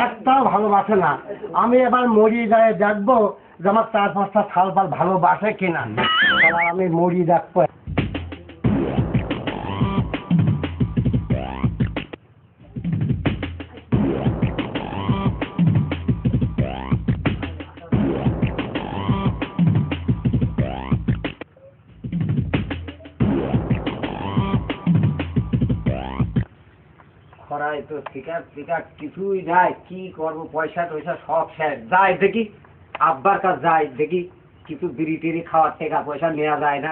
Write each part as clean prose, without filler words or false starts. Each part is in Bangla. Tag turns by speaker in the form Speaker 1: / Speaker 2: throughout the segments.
Speaker 1: একটাও ভালোবাসে না। আমি এবার মরি যায় দেখবো যে আমার 4-5টা থালপাল ভালোবাসে কিনা। আমি মরি দেখবো। খরায় তো টিকাট কিছুই যায়, কি করবো, পয়সা টয়সা সব শেষ। যাই দেখি আব্বার কাছে, যাই দেখি কিছু বিড়ি টিড়ি খাওয়ার টাকা পয়সা নেওয়া যায় না।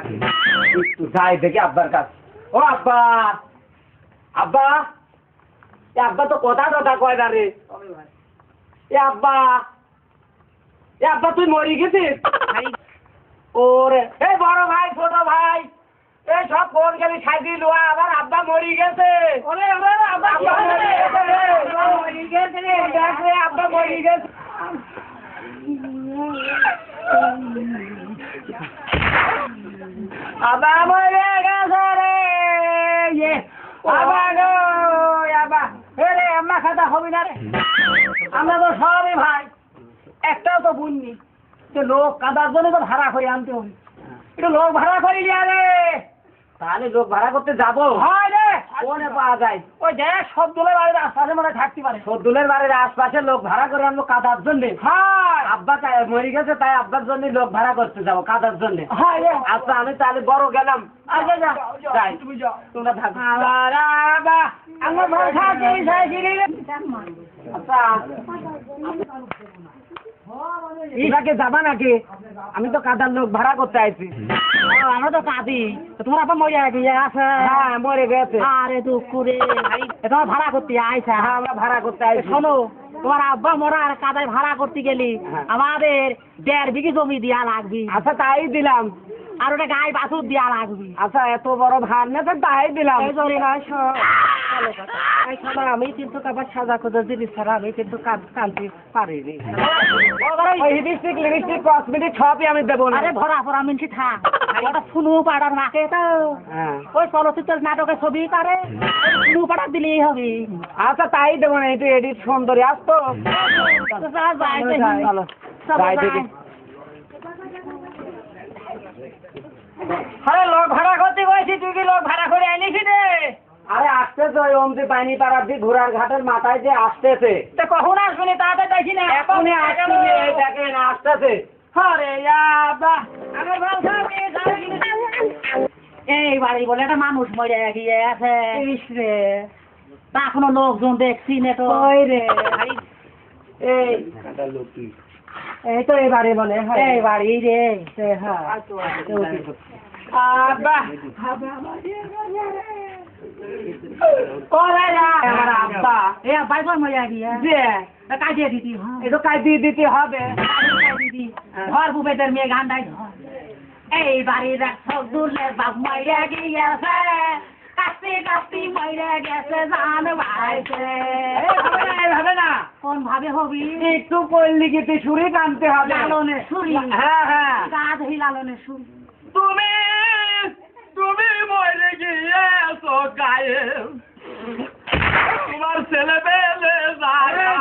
Speaker 1: একটু যাই দেখি আব্বার কাছে। ও আব্বা, আব্বা, এ আব্বা তো কথা কয় না রে। এ আব্বা, এ আব্বা তুই মরি গেছিস? ওরে এই বড় ভাই ছোট ভাই এই সব ফোন গেলি সাইডি লোয়া, আবার আব্বা মরি গেছে। আব্বা মরি গেছে রে, দেখ রে আব্বা মরি গেছে। আব্বা মরে গেছে রে, আব্বা গো আব্বা। রে আম্মা খাতা হবি না রে, আমরা তো সবই ভাই, একটাও তো বুননি। লোক কাদার জন্য তো ভাড়া করে আনতে হবে, একটু লোক ভাড়া করি রে। তাহলে লোক ভাড়া করতে যাবো? হয় রে, কোনে পাওয়া যায়? ওই দেখ সবদুলের বাড়ির আশপাশে মনে থাকতে পারে। সবদুলের বাড়ির আশপাশে লোক ভাড়া করে আনবো কাদার জন্য। হ্যাঁ, আব্বা মরে গেছে তাই আব্বার জন্য লোক ভাড়া করতে যাবো কাদার জন্য। আচ্ছা আমি তাহলে বড় গেলাম। আচ্ছা যাই, তুমি যাও, তোমরা থাকো। আচ্ছা এটাকে যাবা নাকি? আমি তো কাদার লোক ভাড়া করতে আইছি। আমরা তো কাঁদি, তোমার আবার মরে গেছে? হ্যাঁ মরে গেছে। আরে দুঃখ করে তোমার ভাড়া করতে আইসা? হ্যাঁ আমরা ভাড়া করতে আইছি। শোনো, তোমার আব্বা মরা আর কাদায় ভাড়া করতে গেলি আমাদের 1.5 বিঘি জমি দিয়া লাগবে। আচ্ছা তাই দিলাম। আর ওটা গায়ে বাছুর দিয়া লাগবে। আচ্ছা এত বড় ভার নেছে তাই দিলাম। আমি কিন্তু আবার সাজা করে দিলি ছাড়া আমি কিন্তু কাঁদতে পারিনি। লিপস্টিক কসমেটিক সবই আমি দেবো না। আরে ভরা ভরা মিনছি থাক, ওটা শুনু পাড়ার মাকে তো ওই চলচ্চিত্র নাটকের ছবি পারে, শুনু পাড়ার দিলেই হবে। আচ্ছা তাই দেবো না, একটু এডিট সুন্দরী আসতো। আরে লোক ভাড়া করতে গেছি, তুই কি লোক ভাড়া করে আনিস রে? আরে আসতেছে ওই অমতি পাইনি পাড়ার দিয়ে ঘোড়ার ঘাটের মাথায় যে আসতেছে। তা কখন আসবেনি? তাড়াতাড়ি দেখি না, এখনই আসতেছে। দেখেন আসতেছে। আরে এই বাড়ি বলে একটা মানুষ মরে গিয়েছে রে, তা এখনো লোকজন দেখছি না তো। ওই রে এই তো এই বাড়ি বলে, এই বাড়ি রে। হ্যাঁ কাটিয়ে দিতে হবে। ঘর বুবেদের মেয়ে গান্ডাই এই বাড়ির সবদুলের বাপ মাইরা গিয়েছে, কাস্তি কাস্তি মাইরা গেছে জান ভাইছে। ভাবে না কোন ভাবে হবি? একটু পড়লি গিয়ে সুরি টানতে হবে। লালনের সুরি? হ্যাঁ হ্যাঁ, গাধ লালনের সুরি। তুমি তুমি মরে গিয়েছো গায়ে, তোমার ছেলে পেলে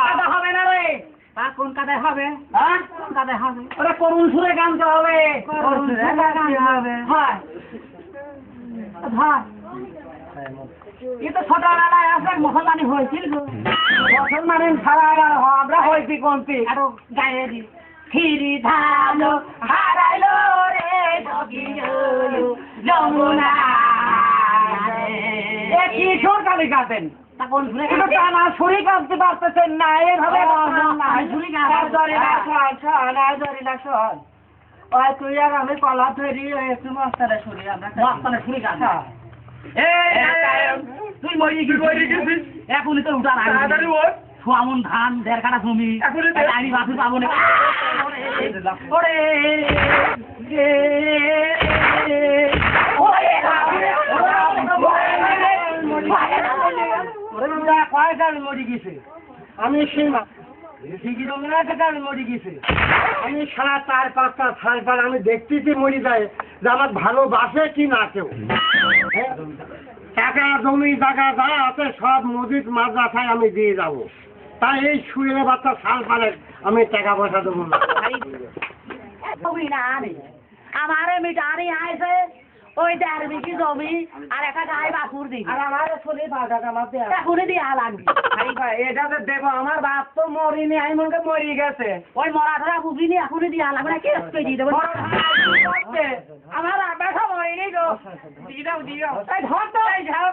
Speaker 1: কাদা হবে না রে। কোন কাদায় হবে? কোন কাদায় হবে? ওরা করুণ সুরে গানতে হবে। করুণ সুরে গানতে হবে। হ্যাঁ হ্যাঁ, এ তো ছোটবেলায় আছে মুসলমানি হয়েছিল। মুসলমানি ছাড়া আমরা হয়েছি কোনটি? আরো গায়ে দি ফিরি ধানো হারাইলো রে যমুনা। কি সুর কালি গাছেন? শরীর কাঁদতে পারতেছেন না, এইভাবে তুই আর আমি কলা ধরি মস্তানে শুনি, মস্তানে শুনি গান। তুই মরি গেছিস, এখনই তো উঠান সোয়ামন ধান 1.5 কাঠা জমি, আমি বাসু পাবো না। আমি সীমা মরি গেছে। আমি 4-5টা ছাড়পাল আমি দেখতেছি মরি যায় যে আমার ভালোবাসে কি না কেউ। টাকা জমি জায়গা যা আছে সব মসজিদ মাদ্রাসায় আমি দিয়ে যাবো।
Speaker 2: তাই এই শুয়ে বাচ্চা শাল পালে আমি টাকা পয়সা দেবো না।
Speaker 3: আমারে মিটারি আইছে ওই 1.5 বিঘি জমি আর একটা গায়ে বাছুর দিবি
Speaker 1: আর আমার শরীর ভাড়া আমার দেয়া
Speaker 3: এখনই দিয়া লাগবে
Speaker 1: আরে ভাই এটা তো দেবো আমার বাপ তো মরিনি আমি মনে করি মরি গেছে
Speaker 3: ওই মরাঠরা বুঝিনি এখনই দিয়া লাগবে না কেস পেয়ে দিয়ে দেবো
Speaker 1: আমার আব্বা মরিনি গো দিও দিও এই ধর তো এই ধর